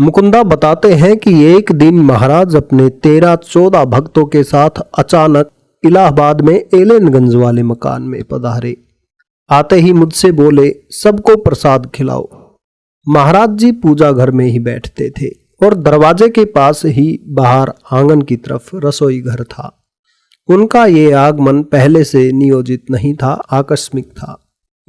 मुकुंदा बताते हैं कि एक दिन महाराज अपने 13-14 भक्तों के साथ अचानक इलाहाबाद में एलेनगंज वाले मकान में पधारे। आते ही मुझसे बोले, सबको प्रसाद खिलाओ। महाराज जी पूजा घर में ही बैठते थे और दरवाजे के पास ही बाहर आंगन की तरफ रसोई घर था। उनका ये आगमन पहले से नियोजित नहीं था, आकस्मिक था।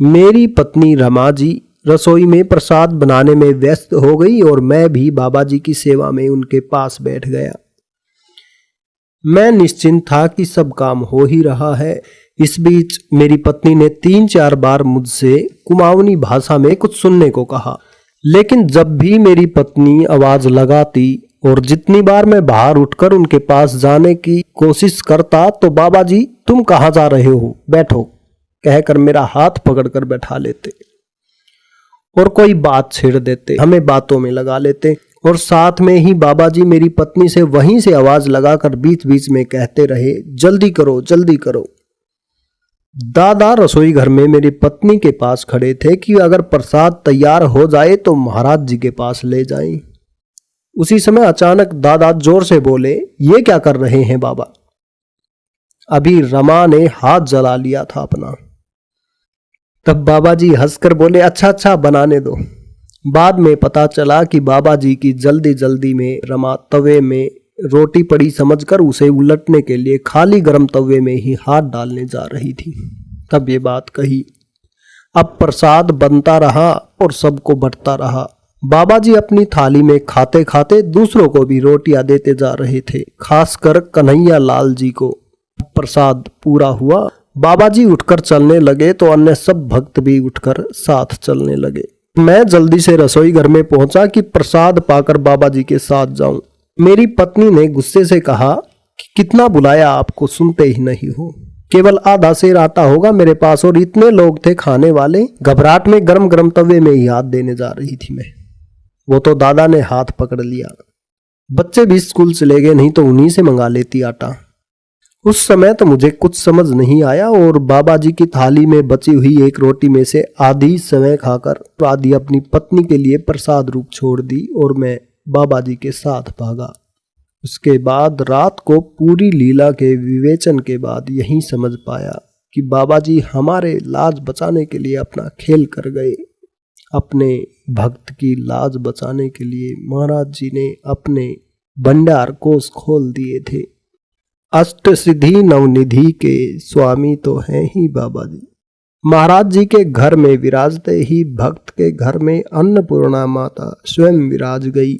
मेरी पत्नी रमा जी रसोई में प्रसाद बनाने में व्यस्त हो गई और मैं भी बाबा जी की सेवा में उनके पास बैठ गया। मैं निश्चिंत था कि सब काम हो ही रहा है। इस बीच मेरी पत्नी ने 3-4 बार मुझसे कुमाऊनी भाषा में कुछ सुनने को कहा, लेकिन जब भी मेरी पत्नी आवाज लगाती और जितनी बार मैं बाहर उठकर उनके पास जाने की कोशिश करता तो बाबा जी तुम कहाँ जा रहे हो, बैठो कहकर मेरा हाथ पकड़कर बैठा लेते और कोई बात छेड़ देते, हमें बातों में लगा लेते। और साथ में ही बाबा जी मेरी पत्नी से वहीं से आवाज लगाकर बीच बीच में कहते रहे, जल्दी करो जल्दी करो। दादा रसोई घर में मेरी पत्नी के पास खड़े थे कि अगर प्रसाद तैयार हो जाए तो महाराज जी के पास ले जाएं। उसी समय अचानक दादा जोर से बोले, ये क्या कर रहे हैं बाबा? अभी रमा ने हाथ जला लिया था अपना। तब बाबा जी हंसकर बोले, अच्छा अच्छा बनाने दो। बाद में पता चला कि बाबा जी की जल्दी जल्दी में रमा तवे में रोटी पड़ी समझकर उसे उलटने के लिए खाली गर्म तवे में ही हाथ डालने जा रही थी। तब ये बात कही। अब प्रसाद बनता रहा और सबको बंटता रहा। बाबा जी अपनी थाली में खाते खाते दूसरों को भी रोटियां देते जा रहे थे, खासकर कन्हैया लाल जी को। प्रसाद पूरा हुआ, बाबा जी उठकर चलने लगे तो अन्य सब भक्त भी उठकर साथ चलने लगे। मैं जल्दी से रसोई घर में पहुंचा कि प्रसाद पाकर बाबा जी के साथ जाऊं। मेरी पत्नी ने गुस्से से कहा कि कितना बुलाया आपको, सुनते ही नहीं हो। केवल आधा सेर आटा होगा मेरे पास और इतने लोग थे खाने वाले। घबराहट में गरम गरम तवे में ही हाथ देने जा रही थी मैं। वो तो दादा ने हाथ पकड़ लिया। बच्चे भी स्कूल चले गए, नहीं तो उन्हीं से मंगा लेती आटा। उस समय तो मुझे कुछ समझ नहीं आया और बाबा जी की थाली में बची हुई एक रोटी में से आधी समय खाकर आधी अपनी पत्नी के लिए प्रसाद रूप छोड़ दी और मैं बाबा जी के साथ भागा। उसके बाद रात को पूरी लीला के विवेचन के बाद यही समझ पाया कि बाबा जी हमारे लाज बचाने के लिए अपना खेल कर गए। अपने भक्त की लाज बचाने के लिए महाराज जी ने अपने भंडार कोष खोल दिए थे। अष्ट सिद्धि नवनिधि के स्वामी तो हैं ही बाबा जी। महाराज जी के घर में विराजते ही भक्त के घर में अन्नपूर्णा माता स्वयं विराज गई।